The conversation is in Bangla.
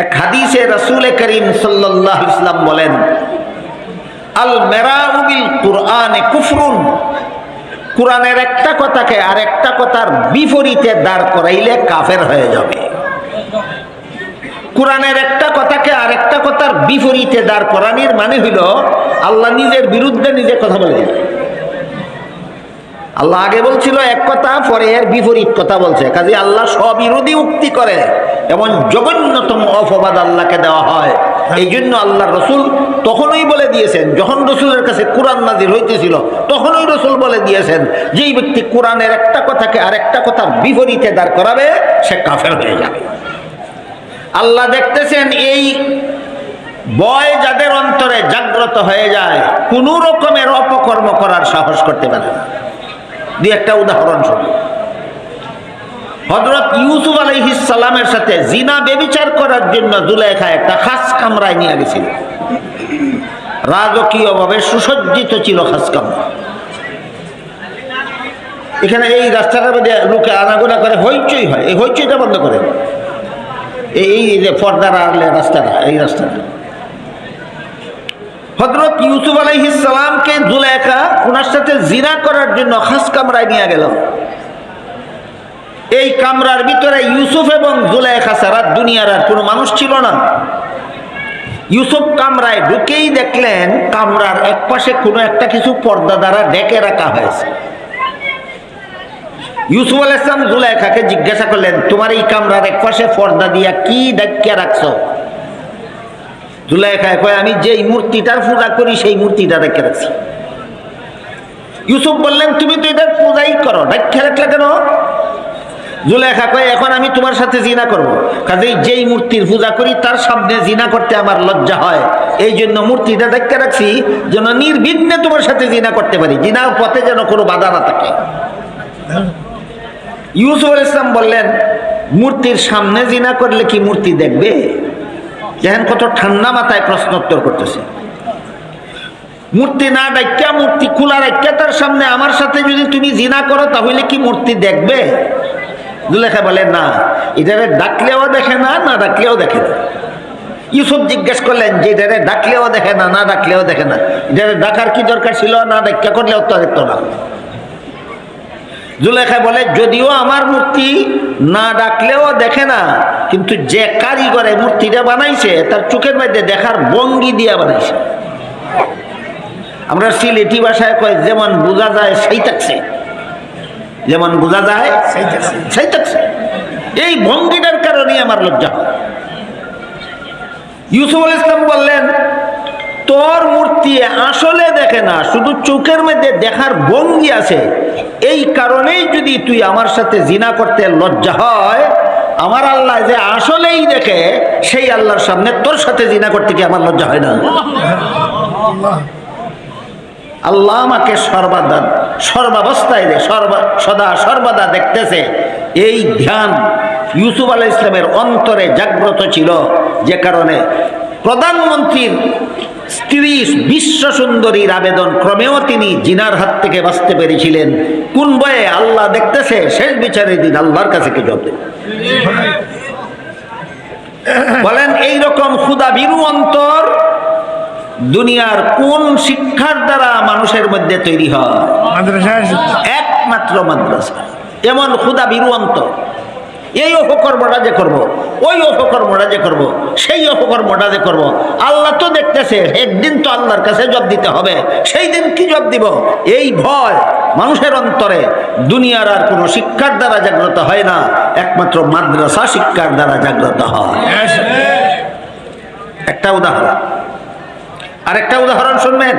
এক হাদিসে রাসূল করিম সাল্লাল্লাহু আলাইহি ওয়াসাল্লাম বলেন, আল মেরাউ বিল কুরআনে কুফরুন, কুরআনের একটা কথাকে আর একটা কথার বিপরীতে দাঁড় করাইলে কাফের হয়ে যাবে। কুরআনের একটা কথাকে আর একটা কথার বিপরীতে দাঁড় করানোর মানে হইল আল্লাহ নিজের বিরুদ্ধে নিজে কথা বলে। আল্লাহ আগে বলছিল এক কথা, পরে এর বিপরীত কথা বলছে। কাজে আল্লাহ স্ববিরোধী উক্তি করে, এমন জঘন্যতম অপবাদ আল্লাহকে দেওয়া হয়। এই জন্য আল্লাহ রসুল তখনই বলে দিয়েছেন, যখন রসুলের কাছে কোরআন নাজিল হইতেছিল তখনই রসুল বলে দিয়েছেন, যেই ব্যক্তি কোরআনের একটা কথাকে আর একটা কথার বিপরীতে দাঁড় করাবে সে কাফের হয়ে যাবে। আল্লাহ দেখতেছেন এই ভয় যাদের অন্তরে জাগ্রত হয়ে যায়, কোনো রকমের অপকর্ম করার সাহস করতে পারে না। দুই একটা উদাহরণ শুনুন। হযরত ইউসুফ আলাইহিস সালামের সাথে জিনা ব্যভিচার করার জন্য জুলাইখা একটা খাস কামরায় নিয়ে গেছিল। রাজকীয়ভাবে সুসজ্জিত ছিল খাস কামরা। এখানে এই রাস্তাটার মধ্যে লোকে আনাগোনা করে হইচই হয়, এই হইচইটা বন্ধ করেন। এই যে পর্দার আড়ালে রাস্তাটা, এই রাস্তাটা। হযরত ইউসুফ আলাইহিস সালামকে জুলাইখা ওনার সাথে জিনা করার জন্য খাস কামরায় নিয়ে গেল। এই কামরার ভিতরে ইউসুফ এবং জুলাইখা ছাড়া দুনিয়ার আর কোনো মানুষ ছিল না। ইউসুফ কামরায় ঢুকেই দেখলেন কামরার এক পাশে কোনো একটা কিছু পর্দা দ্বারা ঢেকে রাখা হয়েছে। ইউসুফ আলাইহিস সালাম জুলাইখাকে জিজ্ঞাসা করলেন, তোমার এই কামরার এক পাশে পর্দা দিয়া কি ঢেকে রাখছো? জুলাইখা কয়, আমি যেই মূর্তিটার পূজা করি সেই মূর্তিটা ঢেকে রাখছি। ইউসুফ বললেন, তুমি তো এটার পূজাই করো, ঢেকে রাখলে কেন? জুলাইখা কয়, এখন আমি তোমার সাথে জিনা করব, কাজেই যেই মূর্তির পূজা করি তার সামনে জিনা করতে আমার লজ্জা হয়, এই জন্য মূর্তিটা ঢেকে রাখছি যেন নির্বিঘ্নে তোমার সাথে জিনা করতে পারি, জিনার পথে যেন কোনো বাধা না থাকে। ইউসুফ আলাইহিস সালাম বললেন, মূর্তির সামনে জিনা করলে কি মূর্তি দেখবে? যেন কত ঠান্ডা মাথায় প্রশ্নোত্তর করতেছে। মূর্তি না ডাক্কা, মূর্তি খোলা রাখা তার সামনে আমার সাথে যদি তুমি জিনা করো তাহলে কি মূর্তি দেখবে? জুলাইখা বলে, না, এটারে ডাকলেও দেখে না, না ডাকলেও দেখে না। ইউসুফ জিজ্ঞেস করলেন যে এটারে ডাকলেও দেখে না, না ডাকলেও দেখে না, এটারে ডাকার কি দরকার ছিল? না ডাক্কা করলেও তো দেখতো না। জুলাইখা বলে, যদিও আমার মূর্তি না ডাকলেও দেখে না, কিন্তু যে কারিগরে মূর্তিটা বানাইছে তার চোখের মধ্যে দেখার ভঙ্গি দিয়া বানাইছে। আমরা সিলেটি ভাষায় কই, যেমন বোঝা যায় সেই থাকছে, যেমন বোঝা যায় সেই থাকছে। এই ভঙ্গিটার কারণে আমার লজ্জা হয়। ইউসুফ আলাইহিস সালাম বললেন, তোর মূর্তি আসলে দেখে না, শুধু চোখের মধ্যে দেখার ভঙ্গি আছে, এই কারণেই যদি তুই আমার সাথে জিনা করতে লজ্জা হয়, আমার আল্লাহ যে আসলেই দেখে সেই আল্লাহর সামনে তোর সাথে জিনা করতে কি আমার লজ্জা হয় না? আল্লাহ আমাকে সর্বাবস্থায় সদা সর্বদা দেখতেছে। এই ধ্যান ইউসুফ আলাইহিস সালামের অন্তরে জাগ্রত ছিল, যে কারণে প্রধানমন্ত্রীর স্ত্রী বিশ্ব সুন্দরীর আবেদন ক্রমেও তিনি জিনার হাত থেকে বাঁচতে পেরেছিলেন। কোন বয়ে? আল্লাহ দেখতেছে, শেষ বিচারের দিন আল্লাহর কাছে কি জবাব দেবে? বলেন, এইরকম ক্ষুধাভীরু অন্তর দুনিয়ার কোন শিক্ষার দ্বারা মানুষের মধ্যে তৈরি হয়? একমাত্র মাদ্রাসা। এমন ক্ষুধাভীরু অন্তর, এই অপকর্মটা যে করব, ওই অপকর্মটা যে করব, সেই অপকর্মটা যে করব, আল্লাহ তো দেখতেছে, একদিন তো আল্লাহর কাছে জবাব দিতে হবে। সেই দিন কি জবাব দিব? এই ভয় মানুষের অন্তরে দুনিয়ার আর কোনো শিক্ষার দ্বারা জাগ্রত হয় না, একমাত্র মাদ্রাসা শিক্ষার দ্বারা জাগ্রত হয়। একটা উদাহরণ, আরেকটা উদাহরণ শুনবেন।